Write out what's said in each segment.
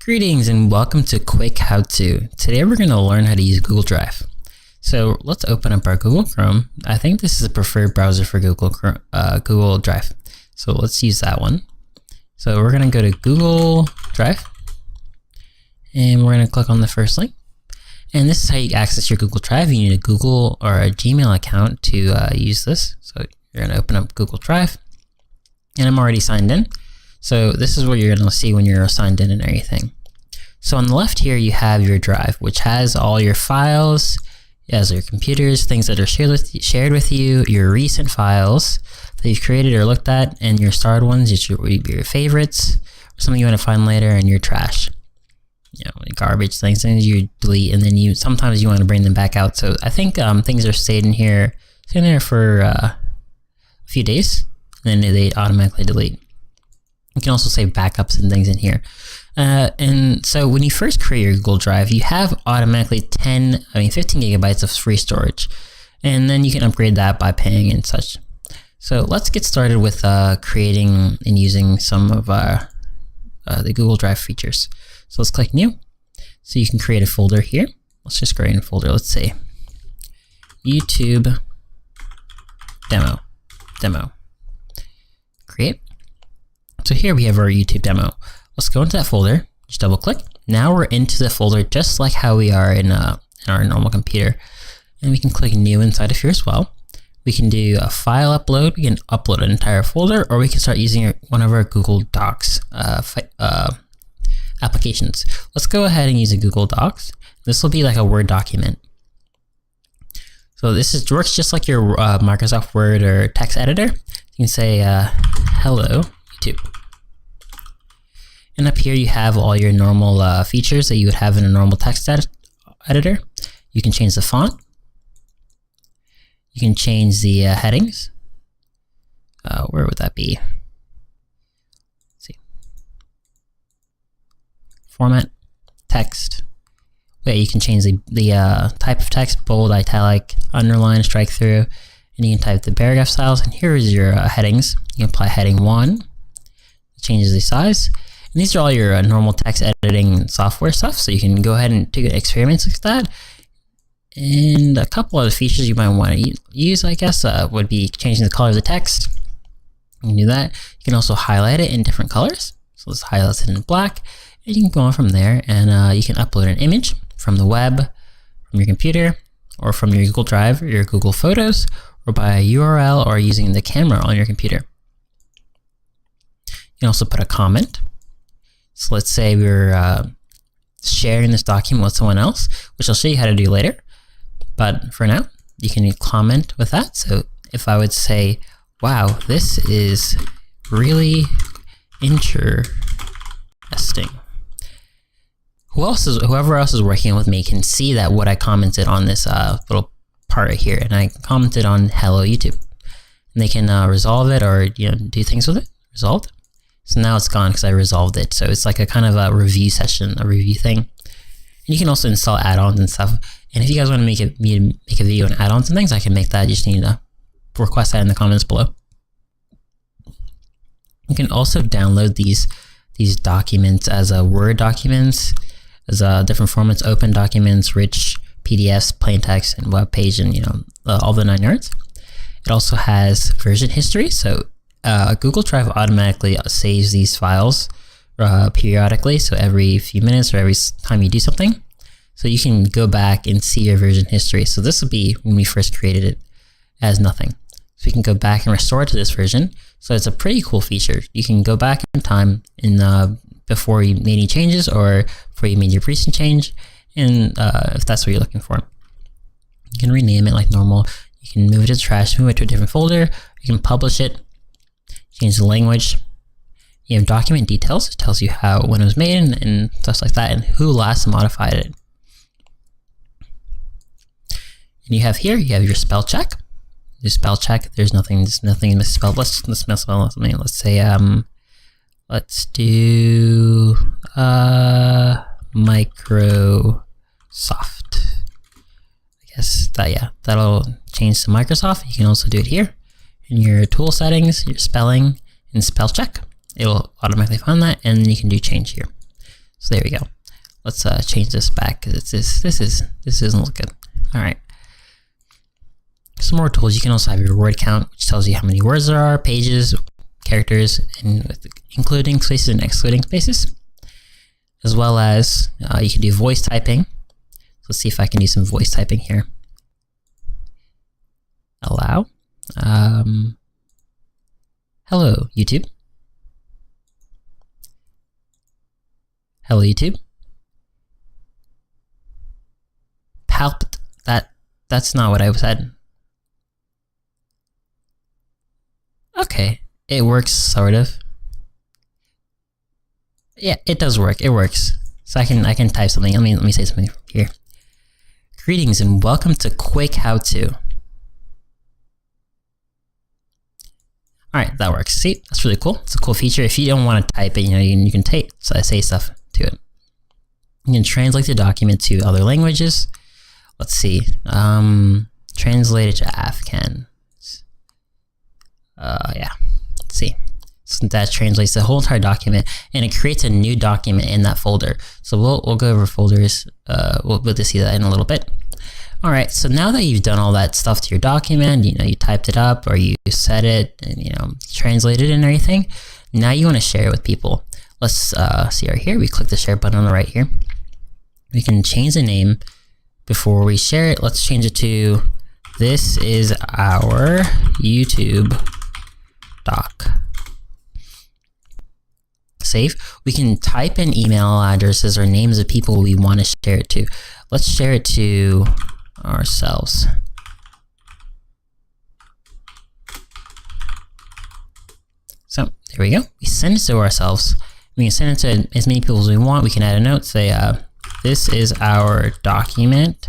Greetings and welcome to Quick How To. Today we're going to learn how to use Google Drive. So let's open up our Google Chrome. I think this is a preferred browser for Google Drive. So let's use that one. So we're going to go to Google Drive and we're going to click on the first link. And this is how you access your Google Drive. You need a Google or a Gmail account to use this. So you're going to open up Google Drive and I'm already signed in. So this is what you're going to see when you're signed in and everything. So on the left here, you have your drive, which has all your files, as your computers, things that are shared with you, your recent files that you've created or looked at, and your starred ones, your favorites, or something you want to find later, and your trash. You know, garbage things you delete, and then sometimes you want to bring them back out. So I think things are staying there for a few days, and then they automatically delete. You can also save backups and things in here. And so when you first create your Google Drive, you have automatically 15 gigabytes of free storage. And then you can upgrade that by paying and such. So let's get started with creating and using some of the Google Drive features. So let's click New. So you can create a folder here. Let's just create a folder. Let's say YouTube demo. Create. So here we have our YouTube demo. Let's go into that folder, just double click. Now we're into the folder just like how we are in our normal computer. And we can click New inside of here as well. We can do a file upload. We can upload an entire folder, or we can start using one of our Google Docs applications. Let's go ahead and use a Google Docs. This will be like a Word document. So this works just like your Microsoft Word or text editor. You can say, hello, YouTube. And up here you have all your normal features that you would have in a normal text editor. You can change the font. You can change the headings. Where would that be? Let's see. Format, text. Yeah, you can change the type of text, bold, italic, underline, strike through, and you can type the paragraph styles. And here is your headings. You can apply heading 1. It changes the size. And these are all your normal text editing software stuff, so you can go ahead and do experiments like that. And a couple other features you might want to use, I guess, would be changing the color of the text. You can do that. You can also highlight it in different colors. So let's highlight it in black, and you can go on from there, and you can upload an image from the web, from your computer, or from your Google Drive, or your Google Photos, or by a URL, or using the camera on your computer. You can also put a comment. So let's say we're sharing this document with someone else, which I'll show you how to do later. But for now, you can comment with that. So if I would say, wow, this is really interesting. Whoever else is working with me can see that what I commented on this little part right here, and I commented on hello YouTube. And they can resolve it or do things with it. Resolved. So now it's gone because I resolved it. So it's like a kind of a review session, a review thing. And you can also install add-ons and stuff. And if you guys want to make a video on add-ons and things, I can make that. You just need to request that in the comments below. You can also download these documents as Word documents, as different formats, open documents, rich PDFs, plain text, and web page, and all the 9 yards. It also has version history. So Google Drive automatically saves these files periodically, so every few minutes or every time you do something. So you can go back and see your version history. So this will be when we first created it as nothing. So you can go back and restore it to this version. So it's a pretty cool feature. You can go back in time before you made any changes or before you made your recent change, and if that's what you're looking for. You can rename it like normal. You can move it to trash, move it to a different folder. You can publish it. Change the language. You have document details. It tells you when it was made and stuff like that, and who last modified it. And you have your spell check. Your spell check. There's nothing misspelled. Let's misspell something. Let's say let's do Microsoft. I guess that'll change to Microsoft. You can also do it here. In your tool settings, your spelling, and spell check. It will automatically find that, and then you can do change here. So there we go. Let's change this back because this doesn't look good. All right. Some more tools. You can also have your word count, which tells you how many words there are, pages, characters, and with including spaces and excluding spaces, as well as you can do voice typing. So let's see if I can do some voice typing here. Allow. Hello, YouTube. Hello, YouTube. That's not what I said. Okay, it works, sort of. Yeah, it does work. It works. So I can type something. Let me say something here. Greetings and welcome to Quick How To. Alright, that works. See, that's really cool. It's a cool feature. If you don't want to type it, you can say stuff to it. You can translate the document to other languages. Let's see. Translate it to Afghan. Yeah. Let's see. So that translates the whole entire document, and it creates a new document in that folder. So we'll go over folders. We'll be able to see that in a little bit. All right. So now that you've done all that stuff to your document, you typed it up or you set it and translated it and everything. Now you want to share it with people. Let's see right here. We click the share button on the right here. We can change the name before we share it. Let's change it to "This is our YouTube doc." Save. We can type in email addresses or names of people we want to share it to. Let's share it to ourselves. So there we go. We send it to ourselves. We can send it to as many people as we want. We can add a note, say, "This is our document.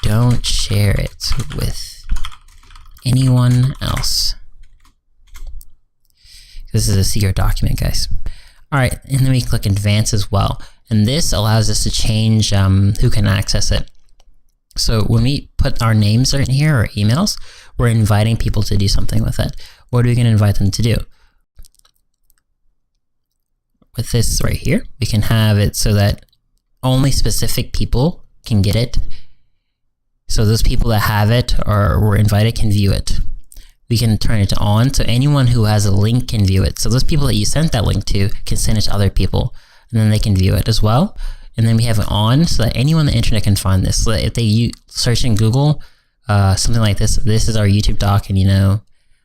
Don't share it with anyone else." This is a secret document, guys. All right, and then we click advance as well. And this allows us to change who can access it. So when we put our names right here or emails, we're inviting people to do something with it. What are we going to invite them to do? With this right here, we can have it so that only specific people can get it. So those people that have it or were invited can view it. We can turn it on so anyone who has a link can view it. So those people that you sent that link to can send it to other people, and then they can view it as well. And then we have it on so that anyone on the internet can find this. So that if they search in Google something like this is our YouTube doc, and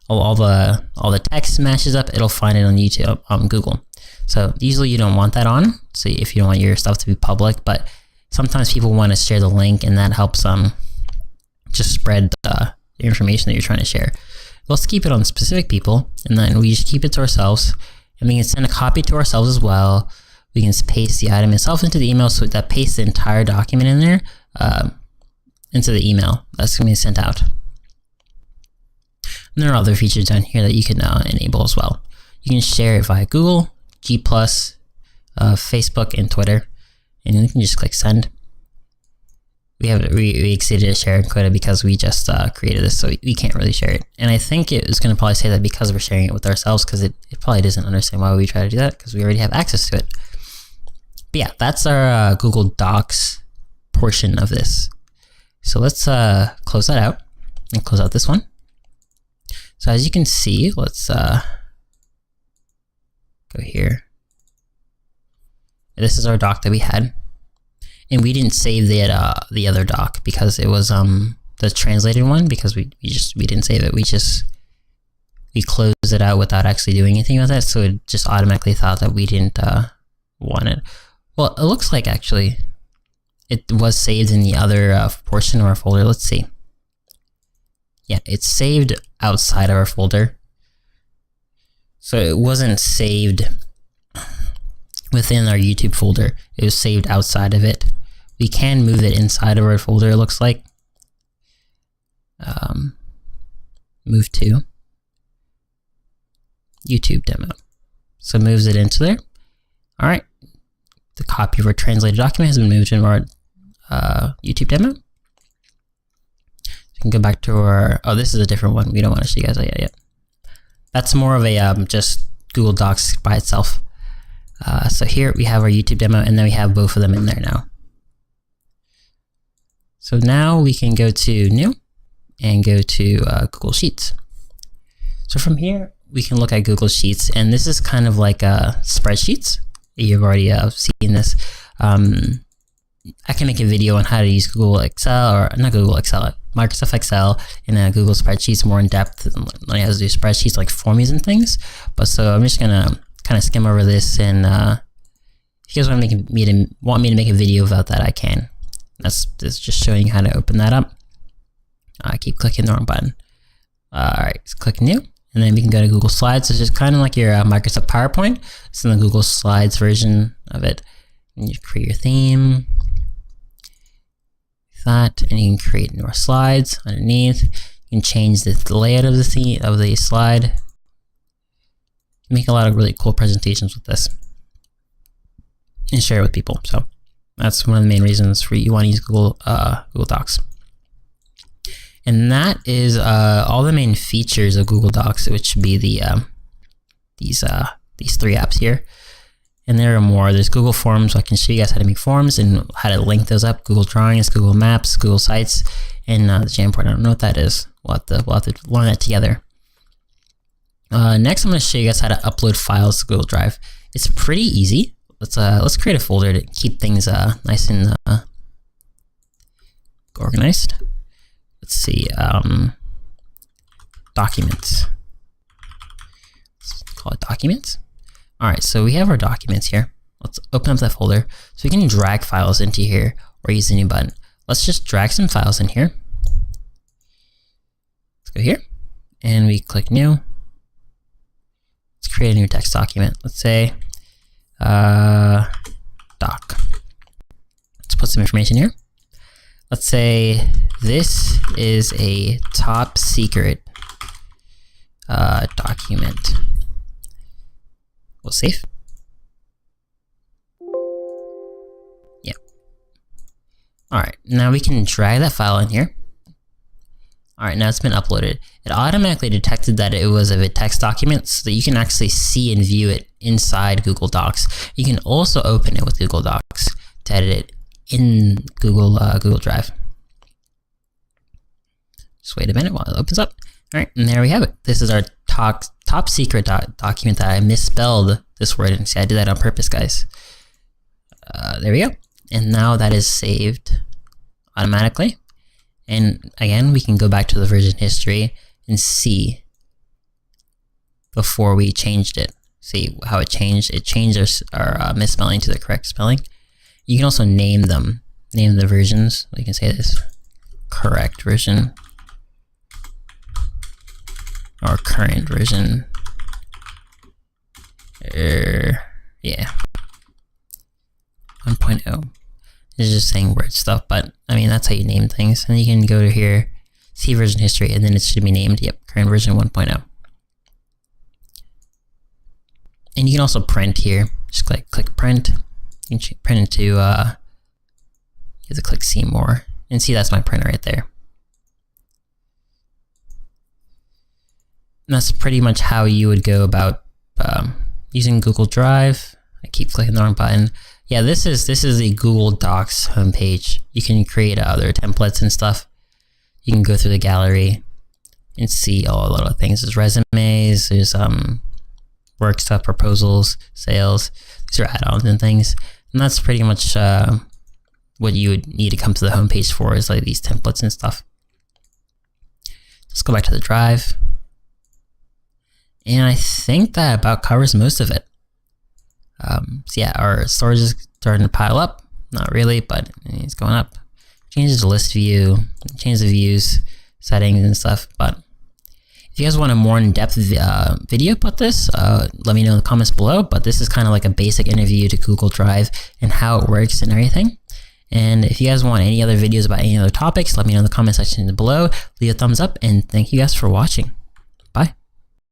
all the text matches up, it'll find it on YouTube on Google. So usually you don't want that on, so if you don't want your stuff to be public, but sometimes people want to share the link, and that helps just spread the information that you're trying to share. Let's keep it on specific people, and then we just keep it to ourselves, and we can send a copy to ourselves as well. We can paste the item itself into the email, so that pastes the entire document in there into the email that's going to be sent out. And there are other features down here that you can enable as well. You can share it via Google, G+, Facebook, and Twitter, and you can just click send. We exceeded a sharing quota because we just created this, so we can't really share it. And I think it was going to probably say that because we're sharing it with ourselves, because it probably doesn't understand why we try to do that, because we already have access to it. But yeah, that's our Google Docs portion of this. So let's close that out and close out this one. So as you can see, let's go here. This is our doc that we had. And we didn't save the other doc because it was the translated one, because we didn't save it. We closed it out without actually doing anything with it, so it just automatically thought that we didn't want it. Well, it looks like actually it was saved in the other portion of our folder. Let's see. Yeah, it's saved outside of our folder. So it wasn't saved within our YouTube folder. It was saved outside of it. We can move it inside of our folder, it looks like. Move to YouTube demo. So moves it into there. All right. The copy of our translated document has been moved into our YouTube demo. We can go back to our, oh, this is a different one. We don't want to show you guys that yet. That's more of a just Google Docs by itself. So here we have our YouTube demo, and then we have both of them in there now. So now we can go to New and go to Google Sheets. So from here, we can look at Google Sheets, and this is kind of like spreadsheets. You've already seen this. I can make a video on how to use Google Excel, or not Google Excel, Microsoft Excel in Google Spreadsheets more in depth, learning how to do spreadsheets like formulas and things. But so I'm just gonna kind of skim over this, and if you guys want me to make a video about that, I can. That's just showing you how to open that up. I keep clicking the wrong button. Alright, let's click New, and then we can go to Google Slides, which is kind of like your Microsoft PowerPoint. It's in the Google Slides version of it. And you create your theme, that, and you can create more slides underneath. You can change the layout of the slide. Make a lot of really cool presentations with this and share it with people. So that's one of the main reasons for you want to use Google Docs. And that is all the main features of Google Docs, which would be the these 3 apps here. And there are more. There's Google Forms, so I can show you guys how to make forms and how to link those up. Google Drawings, Google Maps, Google Sites, and the Jamboard. I don't know what that is. We'll have to learn that together. Next, I'm going to show you guys how to upload files to Google Drive. It's pretty easy. Let's create a folder to keep things nice and organized. Let's see, documents. Let's call it documents. All right, so we have our documents here. Let's open up that folder. So we can drag files into here or use the new button. Let's just drag some files in here. Let's go here and we click New. Let's create a new text document. Let's say doc. Let's put some information here. Let's say this is a top secret document. We'll save. Yeah. Alright, now we can drag that file in here. Alright, now it's been uploaded. It automatically detected that it was a text document so that you can actually see and view it inside Google Docs. You can also open it with Google Docs to edit it in Google Drive. Just wait a minute while it opens up. Alright, and there we have it. This is our top secret document that I misspelled this word, and see, I did that on purpose, guys. There we go. And now that is saved automatically. And again, we can go back to the version history and see before we changed it. See how it changed. It changed our misspelling to the correct spelling. You can also name them. Name the versions. We can say this. Correct version. Or current version. Yeah. 1.0. It's just saying weird stuff, but I mean, that's how you name things. And you can go to here, see version history, and then it should be named, yep, current version 1.0. And you can also print here. Just click print. You can print into, you have to click see more. And see, that's my printer right there. And that's pretty much how you would go about using Google Drive. I keep clicking the wrong button. Yeah, this is the Google Docs homepage. You can create other templates and stuff. You can go through the gallery and see all a lot of things. There's resumes, there's work stuff, proposals, sales. These are add-ons and things. And that's pretty much what you would need to come to the homepage for, is like these templates and stuff. Let's go back to the drive. And I think that about covers most of it. So yeah, our storage is starting to pile up. Not really, but it's going up. Changes the list view, change the views, settings and stuff. But if you guys want a more in-depth video about this, let me know in the comments below. But this is kind of like a basic interview to Google Drive and how it works and everything. And if you guys want any other videos about any other topics, let me know in the comment section below. Leave a thumbs up, and thank you guys for watching.